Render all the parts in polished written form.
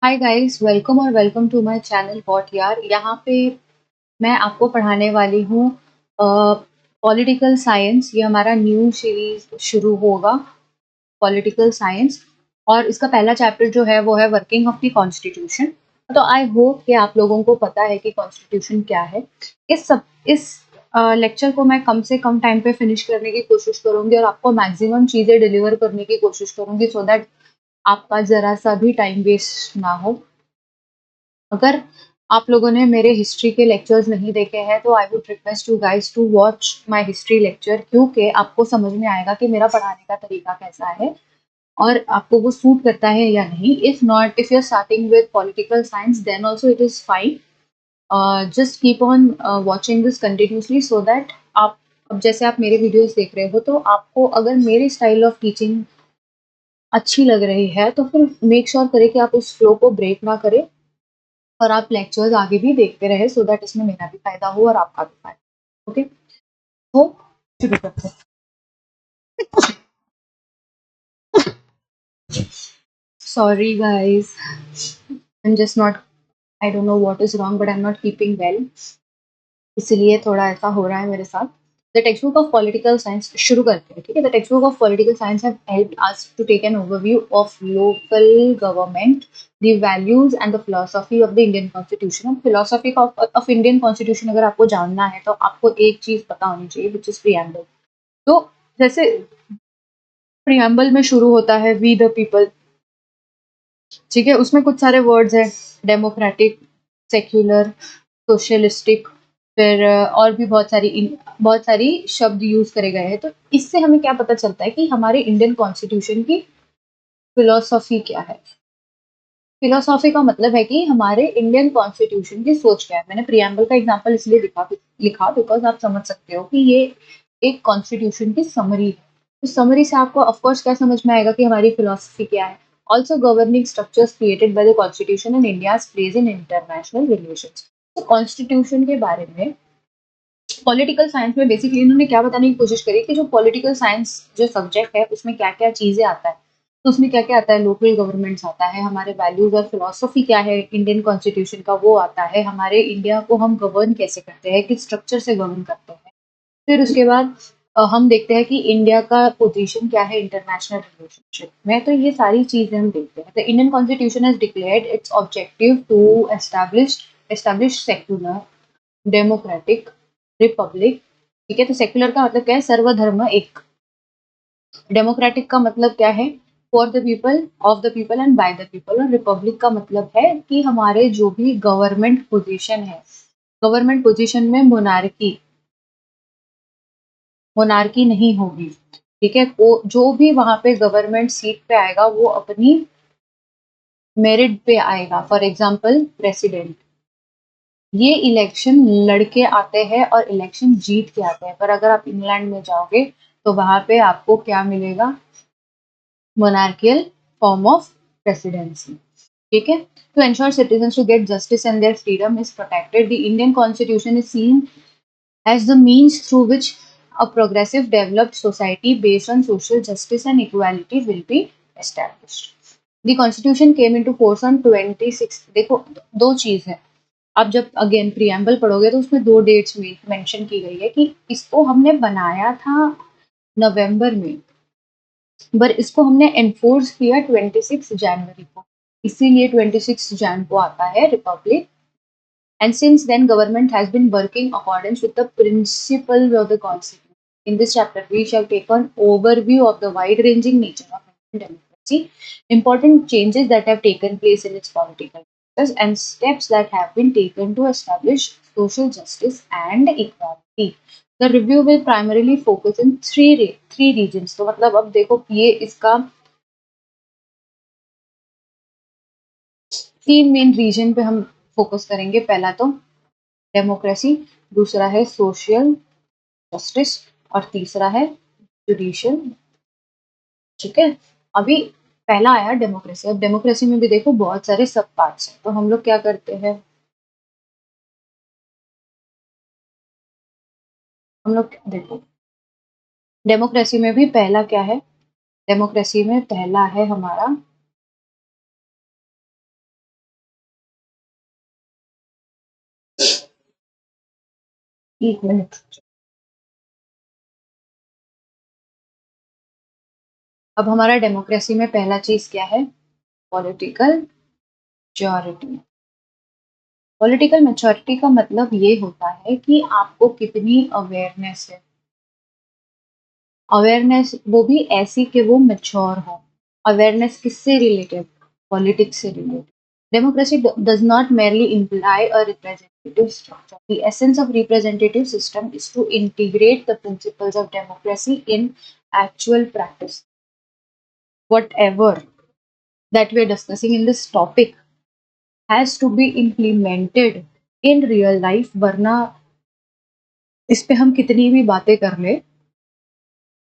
हाय guys, welcome और welcome to my channel what यार। यहाँ पे मैं आपको पढ़ाने वाली हूँ पॉलिटिकल साइंस। ये हमारा न्यू सीरीज शुरू होगा, पॉलिटिकल साइंस। और इसका पहला चैप्टर जो है वो है वर्किंग ऑफ द कॉन्स्टिट्यूशन। तो आई होप कि आप लोगों को पता है कि कॉन्स्टिट्यूशन क्या है। इस लेक्चर को मैं कम से कम टाइम पे फिनिश करने की कोशिश करूंगी और आपको मैक्सिमम चीजें डिलीवर करने की कोशिश करूंगी सो दैट आपका जरा सा भी टाइम वेस्ट ना हो। अगर आप लोगों ने मेरे हिस्ट्री के लेक्चर्स नहीं देखे हैं तो I would request you guys to watch my history lecture, क्योंकि आपको समझ में आएगा कि मेरा पढ़ाने का तरीका कैसा है और आपको वो सूट करता है या नहीं। If not, if you are starting with political science then also it is fine. Just keep on watching this continuously so that आप, अब जैसे आप मेरे वीडियोस देख रहे हो तो आपको अगर मेरी स्टाइल ऑफ टीचिंग अच्छी लग रही है तो फिर मेक श्योर करें कि आप उस फ्लो को ब्रेक ना करें और आप लेक्चर्स आगे भी देखते रहे सो दैट इसमें मेरा भी फायदा हो और आपका भी फायदा। ओके, तो शुरू करते हैं। Sorry guys, I am just not, I don't know what is wrong but I am not keeping well, इसलिए थोड़ा ऐसा हो रहा है मेरे साथ। The text book of political science शुरू करते हैं, ठीक है। The text book of political science have helped us to take an overview of local government, the values and the philosophy of the Indian constitution. Philosophy of Indian constitution अगर आपको जानना है तो आपको एक चीज पता होनी चाहिए विच इज प्रियम्बल। तो जैसे प्रियम्बल में शुरू होता है वी द पीपल, ठीक है। उसमें कुछ सारे वर्ड्स हैं, डेमोक्रेटिक, सेक्युलर, सोशलिस्टिक, फिर और भी बहुत सारी शब्द यूज करे गए हैं। तो इससे हमें क्या पता चलता है कि हमारे इंडियन कॉन्स्टिट्यूशन की फिलोसॉफी क्या है। फिलोसॉफी का मतलब है कि हमारे इंडियन कॉन्स्टिट्यूशन की सोच क्या है। मैंने प्रियम्बल का एग्जांपल इसलिए लिखा बिकॉज आप समझ सकते हो कि ये एक कॉन्स्टिट्यूशन की समरी है। तो समरी से आपको ऑफ कोर्स क्या समझ में आएगा कि हमारी फिलोसफी क्या है। Also governing structures created by the constitution and India's place in international relations. तो कॉन्स्टिट्यूशन के बारे में पॉलिटिकल साइंस में बेसिकली इन्होंने क्या बताने की कोशिश करी कि जो पॉलिटिकल साइंस जो सब्जेक्ट है उसमें क्या क्या चीजें आता है। तो उसमें क्या क्या आता है, लोकल गवर्नमेंट्स आता है, हमारे वैल्यूज और फिलोसफी क्या है इंडियन कॉन्स्टिट्यूशन का वो आता है, हमारे इंडिया को हम गवर्न कैसे करते हैं, किस स्ट्रक्चर से गवर्न करते हैं। फिर उसके बाद हम देखते हैं कि इंडिया का पोजीशन क्या है इंटरनेशनल रिलेशनशिप में। तो ये सारी चीजें हम देखते हैं। The Indian constitution has declared its objective to establish secular, democratic, republic, ठीक है। तो सेक्युलर का मतलब क्या है, सर्वधर्म एक। डेमोक्रेटिक का मतलब क्या है, for the people, of the people and by the people. और रिपब्लिक का मतलब है कि हमारे जो भी गवर्नमेंट पोजीशन है, गवर्नमेंट पोजीशन में मोनार्की मोनार्की नहीं होगी, ठीक है। वो जो भी वहां पे गवर्नमेंट सीट पे आएगा वो अपनी मेरिट पे आएगा। फॉर एग्जाम्पल प्रेसिडेंट, ये इलेक्शन लड़के आते हैं और इलेक्शन जीत के आते हैं। पर अगर आप इंग्लैंड में जाओगे तो वहां पे आपको क्या मिलेगा, मोनार्कियल फॉर्म ऑफ प्रेसिडेंसी, ठीक है। To ensure citizen to get justice and their freedom is protected, the Indian constitution is seen as the means through which a progressive developed society based on social justice and equality will be established. The constitution came into force on 26, देखो दो चीज है। आप जब again preamble पढ़ोगे तो उसमें दो डेट्स में मेंशन की गई है कि इसको हमने बनाया था नवंबर में, पर इसको हमने एनफोर्स किया 26 जनवरी को, इसीलिए 26 जन को आता है Republic. And since then, government has been working accordance with the principles of the Constitution. In this chapter, we shall take an overview of the wide-ranging nature of Indian democracy, important changes that have taken place in its political process, and steps that have been taken to establish social justice and equality. The review will primarily focus in three regions. तो मतलब अब देखो ये इसका तीन main reason पे हम focus करेंगे। पहला तो डेमोक्रेसी, दूसरा है सोशल जस्टिस और तीसरा है जुडिशियल, ठीक है। अभी पहला आया डेमोक्रेसी। अब डेमोक्रेसी में भी देखो बहुत सारे सब पार्ट्स हैं। तो हम लोग क्या करते हैं, हम लोग देखो डेमोक्रेसी में भी पहला क्या है, डेमोक्रेसी में पहला है हमारा एक मिनट। अब हमारा डेमोक्रेसी में पहला चीज क्या है? Political maturity. पॉलिटिकल मैच्योरिटी का मतलब ये होता है कि आपको कितनी अवेयरनेस है। अवेयरनेस वो भी ऐसी कि वो मैच्योर हो। अवेयरनेस किससे रिलेटेड? पॉलिटिक्स से related. Democracy does not merely imply a representative structure. The essence of representative system is to integrate the principles of democracy in actual practice. Whatever that we are discussing in this topic has to be implemented in real life, वरना इस पे हम कितनी भी बातें कर ले,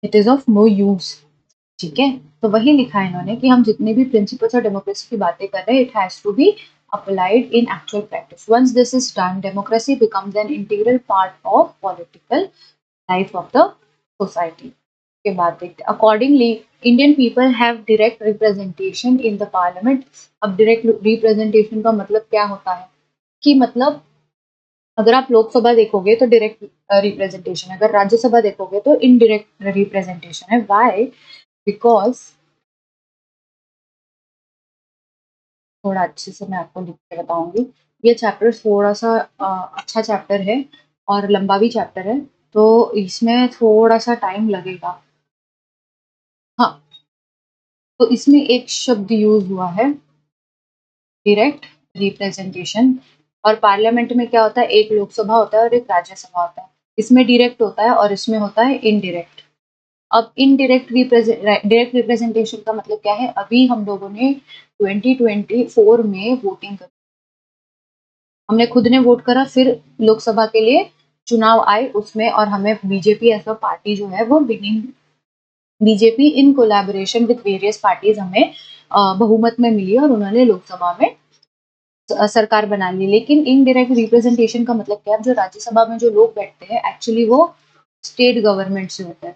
it is of no use. ठीक है, तो वही लिखा है इन्होंने कि हम जितने भी प्रिंसिपल्स और डेमोक्रेसी की बातें कर रहे हैं, it has to be applied in actual practice. Once this is done, democracy becomes an integral part of political life of the society. के बाद देखते हैं, accordingly Indian people have direct representation in the parliament. अब direct representation का मतलब क्या होता है कि मतलब अगर आप लोकसभा देखोगे तो डायरेक्ट रिप्रेजेंटेशन है, अगर राज्यसभा देखोगे तो इनडायरेक्ट रिप्रेजेंटेशन है। व्हाई? बिकॉज थोड़ा अच्छे से मैं आपको लिख के बताऊंगी। ये चैप्टर थोड़ा सा अच्छा चैप्टर है और लंबा भी चैप्टर है, तो इसमें थोड़ा सा टाइम लगेगा। हाँ, तो इसमें एक शब्द यूज हुआ है, डायरेक्ट रिप्रेजेंटेशन। और पार्लियामेंट में क्या होता है? एक लोकसभा होता है और एक राज्यसभा होता है। इसमें डायरेक्ट होता है और इसमें होता है इनडायरेक्ट। अब डायरेक्ट रिप्रेजेंटेशन का मतलब क्या है? अभी हम लोगों ने 2024 में वोटिंग करी, हमने खुद ने वोट करा, फिर लोकसभा के लिए चुनाव आए उसमें, और हमें बीजेपी एज अ पार्टी जो है वो winning, BJP in collaboration with various parties हमें बहुमत में मिली और उन्होंने लोकसभा में सरकार बना ली। लेकिन इनडायरेक्ट रिप्रेजेंटेशन का मतलब क्या है? जो राज्यसभा में जो लोग बैठते हैं एक्चुअली वो स्टेट गवर्नमेंट से होता है,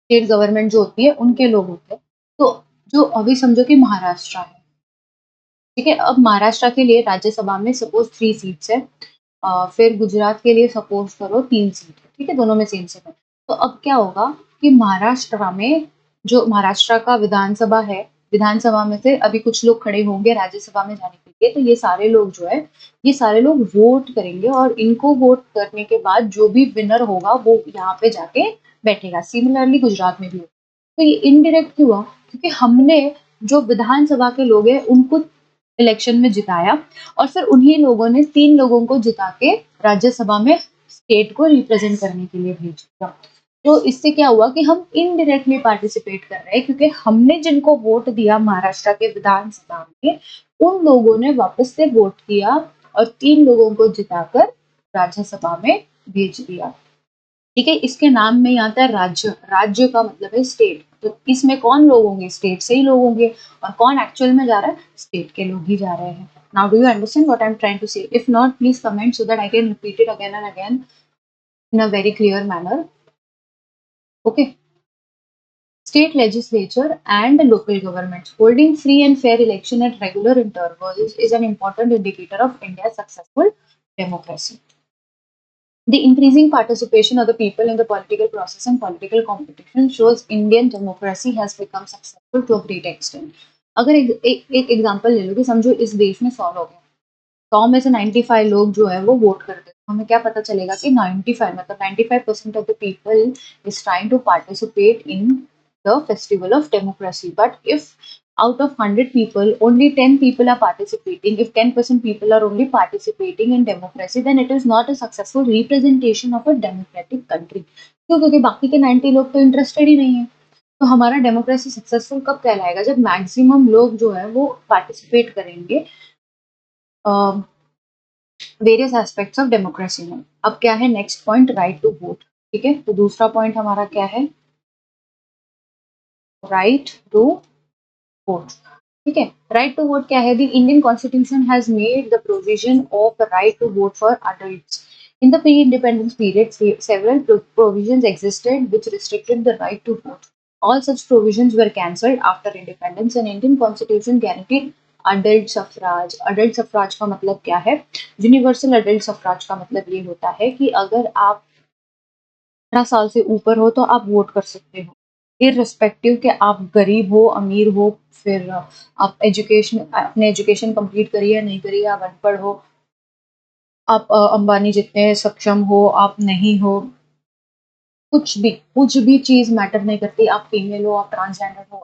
स्टेट गवर्नमेंट जो होती है उनके लोग होते हैं। तो जो अभी समझो कि महाराष्ट्र है, ठीक है, अब महाराष्ट्र के लिए राज्यसभा में सपोज 3 सीट्स है, फिर गुजरात के लिए सपोज करो 3 सीट है, ठीक है, दोनों में सेम सेम है। तो अब क्या होगा कि महाराष्ट्र में जो महाराष्ट्र का विधानसभा है, विधानसभा में से अभी कुछ लोग खड़े होंगे राज्यसभा में जाने के लिए, तो ये सारे लोग जो है, ये सारे लोग वोट करेंगे और इनको वोट करने के बाद जो भी विनर होगा वो यहाँ पे जाके बैठेगा। सिमिलरली गुजरात में भी होगा। तो ये इनडायरेक्ट क्यों हुआ? क्योंकि हमने जो विधानसभा के लोग हैं उनको इलेक्शन में जिताया और फिर उन्हीं लोगों ने 3 लोगों को जिता के राज्यसभा में स्टेट को रिप्रेजेंट करने के लिए भेज दिया। तो इससे क्या हुआ कि हम इनडायरेक्टली पार्टिसिपेट कर रहे हैं, क्योंकि हमने जिनको वोट दिया महाराष्ट्र के विधानसभा में, उन लोगों ने वापस से वोट किया और 3 लोगों को जिताकर राज्यसभा में भेज दिया। ठीक है, इसके नाम में आता है राज्य। राज्य का मतलब है स्टेट। तो इसमें कौन लोग होंगे? स्टेट से ही लोग होंगे। और कौन एक्चुअल में जा रहा है? स्टेट के लोग ही जा रहे हैं। Now do you understand what I am trying to say? If not, please comment so that I can repeat it again and again in a very clear manner. Okay. State legislature and local governments holding free and fair election at regular intervals is an important indicator of India's successful democracy. The increasing participation of the people in the political process and political competition shows Indian democracy has become successful to a great extent. अगर एक example ले लो कि समझो इस देश में 100 लोग हैं, 100 में से 95 लोग जो है वो वोट करते हैं, तो हमें क्या पता चलेगा कि 95 मतलब 95% of the people is trying to participate in the festival of democracy. But if out of 100 people only 10 people are participating, if 10% people are only participating in democracy, then it is not a successful representation of a democratic country. क्यों? क्योंकि बाकी के 90 लोग तो interested ही नहीं है. तो हमारा डेमोक्रेसी सक्सेसफुल कब कहलाएगा? जब मैक्सिमम लोग जो है वो पार्टिसिपेट करेंगे वेरियस एस्पेक्ट्स ऑफ डेमोक्रेसी में. अब क्या है next point? Right to vote. ठीक है, तो दूसरा पॉइंट हमारा क्या है? Right to vote. ठीक है, राइट टू वोट क्या है? The Indian constitution has made the provision of right to vote for adults. In the pre-independence period, several provisions existed which restricted the right to vote. All such provisions were cancelled after independence, and Indian constitution guaranteed adult suffrage. Adult suffrage का मतलब क्या है? Universal adult suffrage का मतलब ये होता है कि अगर आप 18 साल से ऊपर हो तो आप वोट कर सकते हो, इररिस्पेक्टिव कि आप गरीब हो, अमीर हो, फिर आप अपने एजुकेशन कंप्लीट करिए या नहीं करिए, आप अनपढ़ हो, आप अंबानी जितने सक्षम हो, आप नहीं हो, कुछ भी चीज़ मैटर नहीं करती। आप फीमेल हो, आप ट्रांसजेंडर हो,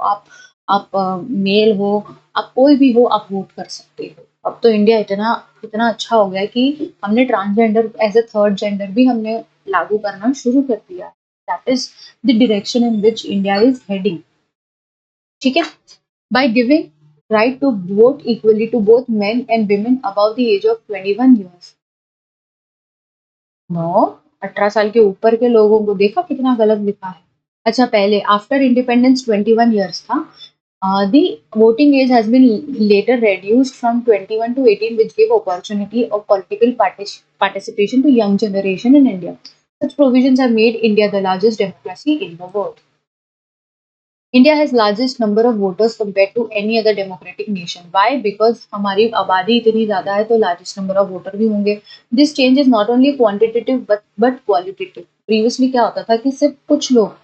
आप मेल हो, आप कोई भी हो, आप वोट कर सकते हो। अब तो इंडिया इतना इतना अच्छा हो गया है कि हमने transgender as a third gender भी हमने लागू करना शुरू कर दिया है। That is the direction in which India is heading. ठीक है? By giving right to vote equally to both men and women above the age of 21 years. No, 18 साल के ऊपर के लोगों को देखा कितना गलत लिखा है। अच्छा, पहले आफ्टर इंडिपेंडेंस 21 ईयर्स था। The voting age has been later reduced from 21 to 18, which gave opportunity of political participation to young generation in India. Such provisions have made India the largest democracy in the world. India has largest number of voters compared to any other democratic nation. Why? Because हमारी आबादी इतनी ज़्यादा है तो largest number of voter भी होंगे. This change is not only quantitative but qualitative. Previously क्या होता था कि सिर्फ कुछ लोग,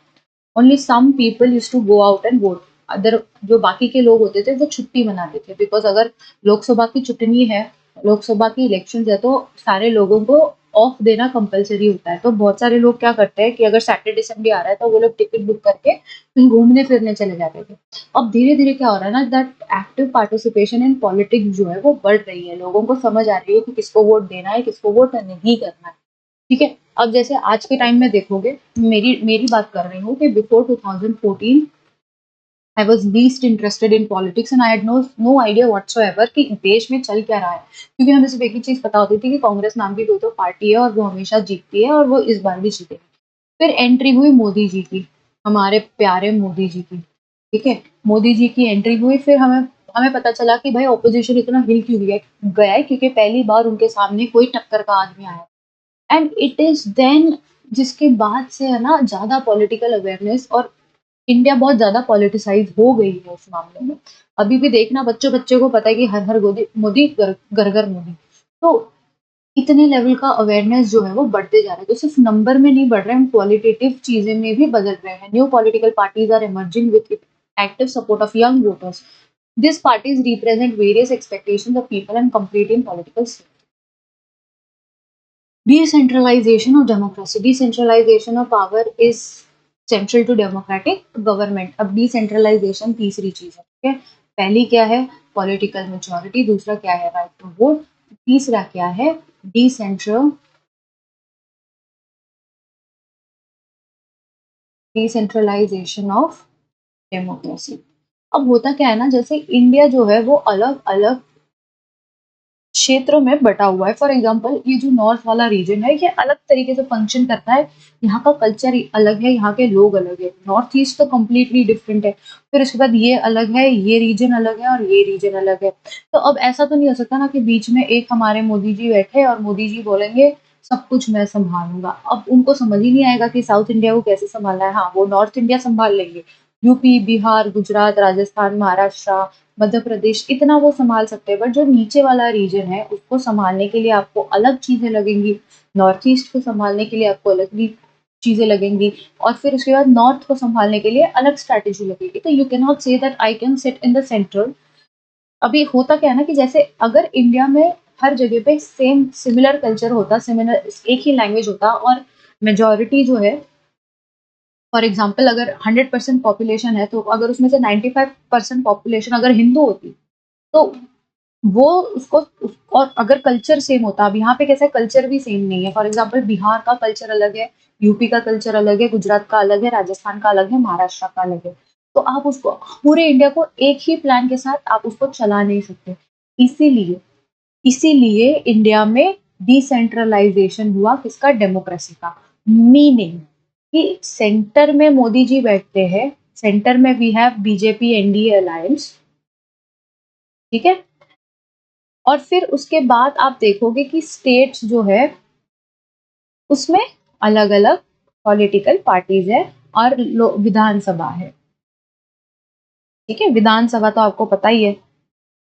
only some people used to go out and vote. Other जो बाकी के लोग होते थे वो छुट्टी मनाते थे, बिकॉज अगर लोकसभा की चुटनी है, लोकसभा की इलेक्शन है, तो सारे लोगों को ऑफ देना कंपलसरी होता है। तो बहुत सारे लोग क्या करते हैं कि अगर सैटरडे संडे आ रहा है तो वो लोग टिकट बुक करके कहीं घूमने फिरने चले जाते थे। अब धीरे धीरे क्या हो रहा है ना, that active participation in politics जो है वो बढ़ रही है। लोगों को समझ आ रही है कि किसको वोट देना है, किसको वोट नहीं करना है। ठीक है? अब जैसे आज के टाइम में देखोगे, मेरी मेरी बात कर रही हूँ कि before 2014 I was least interested in politics and I had no idea whatsoever कि देश में चल क्या रहा है। क्योंकि हमें सिर्फ एक ही चीज़ पता होती थी कि कांग्रेस नाम की कोई तो पार्टी है और वो हमेशा जीतती है और वो इस बार भी जीतेगी। फिर एंट्री हुई मोदी जी की, हमारे प्यारे मोदी जी की। ठीक है? मोदी जी की एंट्री हुई, फिर हमें हमें पता चला कि भाई ऑपोजिशन इतना हिल क्यों गया है, क्योंकि पहली बार उनके सामने कोई टक्कर का आदमी आया। एंड इट इज़ देन जिसके बाद से है ना ज़्यादा पॉलिटिकल अवेयरनेस, और इंडिया बहुत ज़्यादा पॉलिटिसाइज़ हो गई है इस मामले में। अभी भी देखना, बच्चे-बच्चे को पता है कि हर हर गोदी मोदी घर-घर मोदी। तो इतने लेवल का अवेयरनेस जो है वो बढ़ते जा रहा है। तो सिर्फ नंबर में नहीं बढ़ रहा है, हम क्वालिटेटिव चीज़ें में भी बदल रहे हैं। New political parties are emerging with active support of young voters. These parties represent various expectations of people and compete in political sphere. Decentralization of democracy. Decentralization of power is central to democratic government. अब decentralization तीसरी चीज है। ठीक है? पहली क्या है? Political majority. दूसरा क्या है? Right to vote. तीसरा क्या है? Decentralization of democracy. अब होता क्या है ना, जैसे इंडिया जो है वो अलग अलग क्षेत्रों में बटा हुआ है। फॉर एग्जाम्पल, ये जो नॉर्थ वाला रीजन है ये अलग तरीके से फंक्शन करता है। यहाँ का कल्चर अलग है, यहाँ के लोग अलग है। नॉर्थ ईस्ट तो कम्प्लीटली डिफरेंट है। फिर उसके बाद ये अलग है, ये रीजन अलग है और ये रीजन अलग है। तो अब ऐसा तो नहीं हो सकता ना कि बीच में एक हमारे मोदी जी बैठे और मोदी जी बोलेंगे सब कुछ मैं संभालूंगा। अब उनको समझ ही नहीं आएगा कि साउथ इंडिया को कैसे संभालना है। हाँ, वो नॉर्थ इंडिया संभाल लेंगे, यूपी, बिहार, गुजरात, राजस्थान, महाराष्ट्र, मध्य प्रदेश, इतना वो सँभाल सकते हैं। बट जो नीचे वाला रीजन है उसको सँभालने के लिए आपको अलग चीज़ें लगेंगी। नॉर्थ ईस्ट को सँभालने के लिए आपको अलग भी चीज़ें लगेंगी, और फिर उसके बाद नॉर्थ को सँभालने के लिए अलग स्ट्रैटेजी लगेगी। तो you can not say that I can sit in the central. अभी होता क्या है ना कि जैसे अगर इंडिया में हर जगह पे सेम सिमिलर कल्चर होता, सिमिलर एक ही लैंग्वेज होता, और मेजॉरिटी जो है, फॉर एग्जाम्पल अगर 100% पॉपुलेशन है तो अगर उसमें से 95% पॉपुलेशन अगर हिंदू होती, तो वो और अगर कल्चर सेम होता। अब यहाँ पे कैसा है, कल्चर भी सेम नहीं है। फॉर एग्जाम्पल बिहार का कल्चर अलग है, यूपी का कल्चर अलग है, गुजरात का अलग है, राजस्थान का अलग है, महाराष्ट्र का अलग है। तो आप उसको पूरे इंडिया को एक ही प्लान के साथ आप उसको चला नहीं सकते। इसीलिए इसीलिए इंडिया में डिसेंट्रलाइजेशन हुआ, किसका? डेमोक्रेसी का। मीनिंग कि सेंटर में मोदी जी बैठते हैं, सेंटर में we have BJP NDA alliance. ठीक है? और फिर उसके बाद आप देखोगे कि स्टेट्स जो है उसमें अलग अलग पॉलिटिकल पार्टीज है और विधानसभा है। ठीक है? विधानसभा तो आपको पता ही है।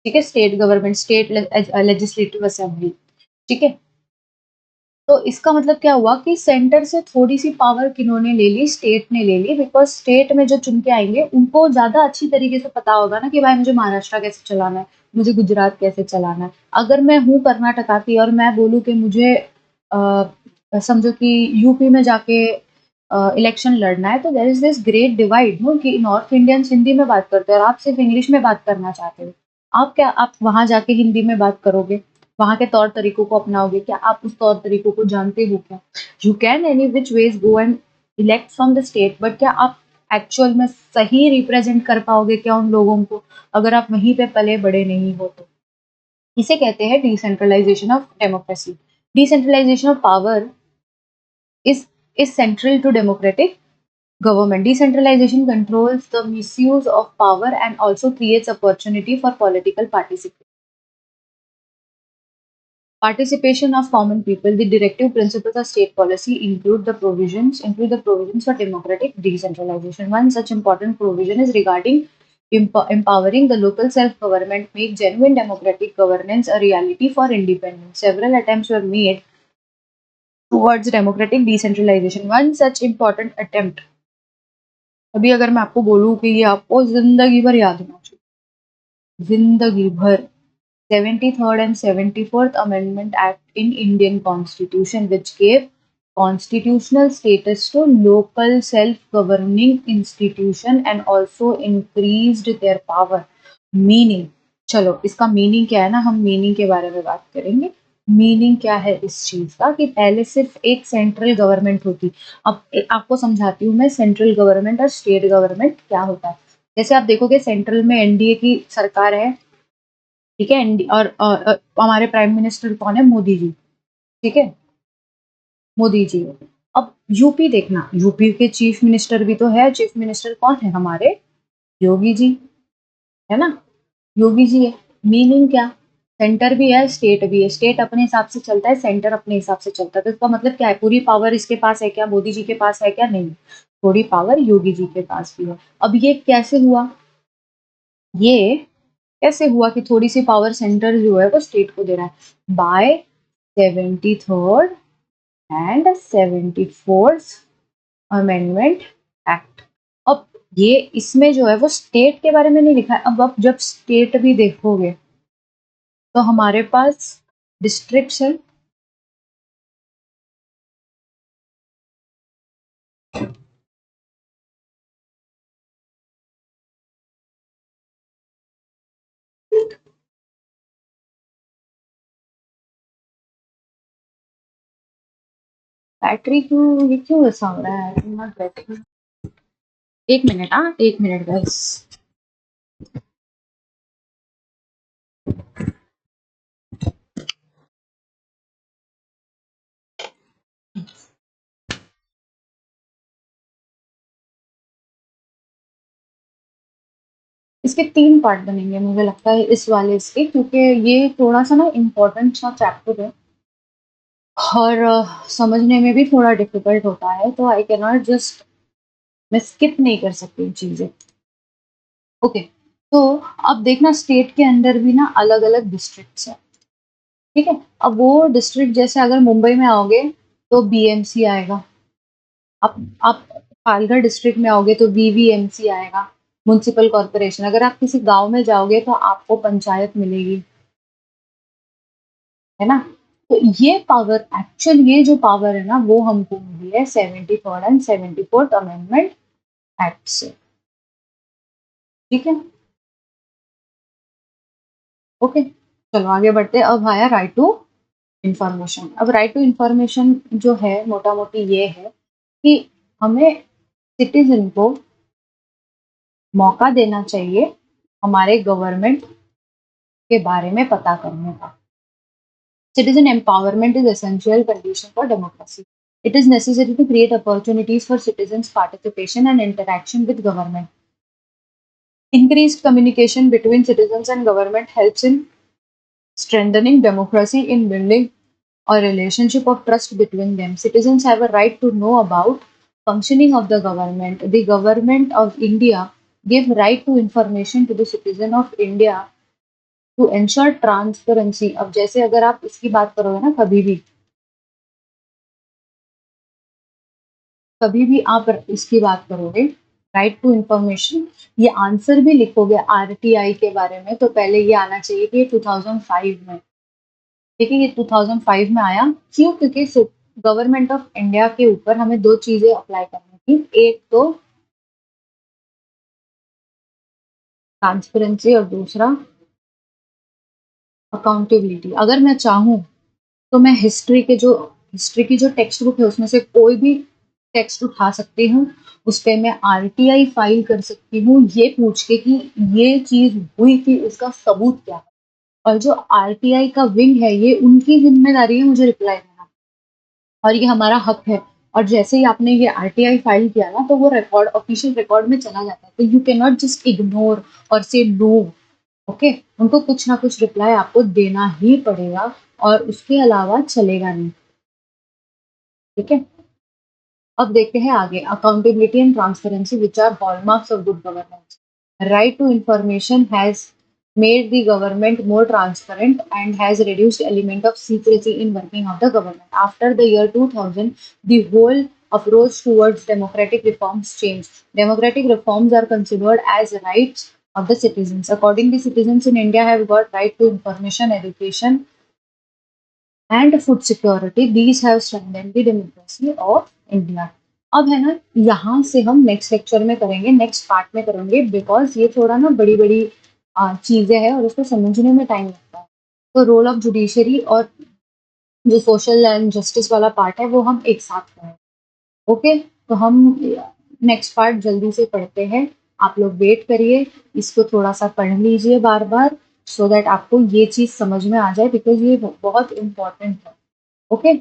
ठीक है, state government, state legislative assembly, ठीक है। तो इसका मतलब क्या हुआ कि सेंटर से थोड़ी सी पावर किन्होंने ले ली, स्टेट ने ले ली, बिकॉज स्टेट में जो चुन के आएंगे उनको ज्यादा अच्छी तरीके से पता होगा ना कि भाई मुझे महाराष्ट्र कैसे चलाना है, मुझे गुजरात कैसे चलाना है। अगर मैं हूँ कर्नाटका की और मैं बोलूँ कि मुझे समझो कि यूपी में जाके इलेक्शन लड़ना है, तो there is this great divide no कि नॉर्थ इंडियंस हिंदी में बात करते हैं और आप सिर्फ इंग्लिश में बात करना चाहते हो। आप वहां जाके हिंदी में बात करोगे, वहां के तौर तरीकों को अपनाओगे क्या? आप उस तौर तरीकों को जानते हो क्या? You can any which ways go and elect from the state, but क्या आप एक्चुअल में सही रिप्रेजेंट कर पाओगे क्या उन लोगों को, अगर आप वहीं पे पले बड़े नहीं हो तो? इसे कहते हैं decentralization of democracy. Decentralization of power is is central to democratic government. Decentralization controls the misuse of power and also creates opportunity for political participation. Participation of common people. The directive principles of state policy include the provisions for democratic decentralization. One such important provision is regarding empowering the local self-government, make genuine democratic governance a reality for independence. Several attempts were made towards democratic decentralization. One such important attempt, अभी अगर मैं आपको बोलूँ कि ये आपको जिंदगी भर याद होना चाहिए, जिंदगी भर, 73rd and 74th Amendment Act in Indian Constitution, which gave constitutional status to local self-governing institution and also increased their power. Meaning, चलो इसका मीनिंग क्या है ना, हम मीनिंग के बारे में बात करेंगे। मीनिंग क्या है इस चीज का कि पहले सिर्फ एक सेंट्रल गवर्नमेंट होती। अब आपको समझाती हूँ मैं सेंट्रल गवर्नमेंट और स्टेट गवर्नमेंट क्या होता है। जैसे आप देखोगे सेंट्रल में एनडीए की सरकार है, ठीक है, और हमारे प्राइम मिनिस्टर कौन है? मोदी जी, ठीक है, मोदी जी। अब यूपी देखना, यूपी के चीफ मिनिस्टर भी तो है, चीफ मिनिस्टर कौन है? हमारे योगी जी, है ना, योगी जी है। मीनिंग क्या? सेंटर भी है, स्टेट भी है, स्टेट अपने हिसाब से चलता है, सेंटर अपने हिसाब से चलता है। तो इसका मतलब क्या है? पूरी पावर इसके पास है क्या? मोदी जी के पास है क्या? नहीं, थोड़ी पावर योगी जी के पास भी है। अब ये कैसे हुआ? ये कैसे हुआ कि थोड़ी सी पावर सेंटर जो है वो स्टेट को दे रहा है? By 73rd and 74th amendment act. अब ये इसमें जो है वो स्टेट के बारे में नहीं लिखा है। अब जब स्टेट भी देखोगे तो हमारे पास डिस्ट्रिक्ट है, बैटरी क्यों, ये क्यों ऐसा हो रहा है? नॉट बैटरी, एक मिनट, हाँ एक मिनट गाइस। इसके 3 पार्ट बनेंगे मुझे लगता है इस वाले इसके, क्योंकि ये थोड़ा सा ना इम्पोर्टेंट सा चैप्टर है और समझने में भी थोड़ा डिफिकल्ट होता है, तो आई कैन नॉट जस्ट, मैं स्किप नहीं कर सकती चीजें। ओके, तो अब देखना स्टेट के अंदर भी ना अलग अलग डिस्ट्रिक्ट्स हैं, ठीक है। अब वो डिस्ट्रिक्ट, जैसे अगर मुंबई में आओगे तो बीएमसी आएगा, आप पालघर डिस्ट्रिक्ट में आओगे तो वीवीएमसी आएगा, म्युनिसिपल कॉर्पोरेशन। अगर आप किसी गांव में जाओगे तो आपको पंचायत मिलेगी, है ना। तो ये पावर, एक्चुअल ये जो पावर है ना, वो हमको मिली है 73rd and 74th amendment act से, ठीक है। ओके, चलो आगे बढ़ते हैं। अब आया राइट टू इंफॉर्मेशन। अब राइट टू इंफॉर्मेशन जो है मोटा मोटी ये है कि हमें सिटीजन को मौका देना चाहिए हमारे गवर्नमेंट के बारे में पता करने का। Citizen empowerment is essential condition for democracy. It is necessary to create opportunities for citizens' participation and interaction with government. Increased communication between citizens and government helps in strengthening democracy, in building a relationship of trust between them. Citizens have a right to know about functioning of the government. The government of India give right to information to the citizen of India to ensure transparency. अब जैसे अगर आप इसकी बात करोगे ना, कभी भी आप इसकी बात करोगे, राइट टू इंफॉर्मेशन, ये आंसर भी लिखोगे आरटीआई के बारे में, तो पहले ये आना चाहिए कि 2005 में। ठीक है, ये 2005 में आया। क्यों? क्योंकि गवर्नमेंट ऑफ इंडिया के ऊपर हमें दो चीजें अप्लाई करनी थी, एक तो ट्रांसपेरेंसी और दूसरा अकाउंटेबिलिटी। अगर मैं चाहूँ तो मैं हिस्ट्री की जो टेक्स्ट बुक है उसमें से कोई भी टेक्स्ट उठा सकती हूँ, उस पे मैं आरटीआई फाइल कर सकती हूँ ये पूछ के कि ये चीज हुई थी, इसका सबूत क्या है। और जो आरटीआई का विंग है, ये उनकी जिम्मेदारी है मुझे रिप्लाई देना, और ये हमारा हक है। और जैसे ही आपने ये आरटीआई फाइल किया ना, तो वो रिकॉर्ड ऑफिशियल रिकॉर्ड में चला जाता है, तो you can not just ignore और से नो। ओके, उनको कुछ ना कुछ रिप्लाई आपको देना ही पड़ेगा, और उसके अलावा चलेगा नहीं। ठीक है, अब देखते हैं आगे, accountability and transparency which are hallmarks of good governance. Right to information has made the government more transparent and has reduced element of secrecy in working of the government. After the year 2000, the whole approach towards democratic reforms changed. Democratic reforms are considered as rights of the citizens. Accordingly, citizens in India have got right to information, education, and food security. These have strengthened the democracy of India. अब है ना, यहाँ से हम next lecture में करेंगे, next part में करेंगे, बिकॉज ये थोड़ा ना बड़ी बड़ी चीजें हैं और उसको समझने में टाइम लगता है। तो रोल ऑफ जुडिशरी और जो सोशल एंड जस्टिस वाला पार्ट है वो हम एक साथ करें। ओके, तो हम नेक्स्ट पार्ट जल्दी से पढ़ते हैं। आप लोग वेट करिए, इसको थोड़ा सा पढ़ लीजिए बार बार, सो दैट आपको ये चीज समझ में आ जाए, बिकॉज ये बहुत इंपॉर्टेंट है। ओके।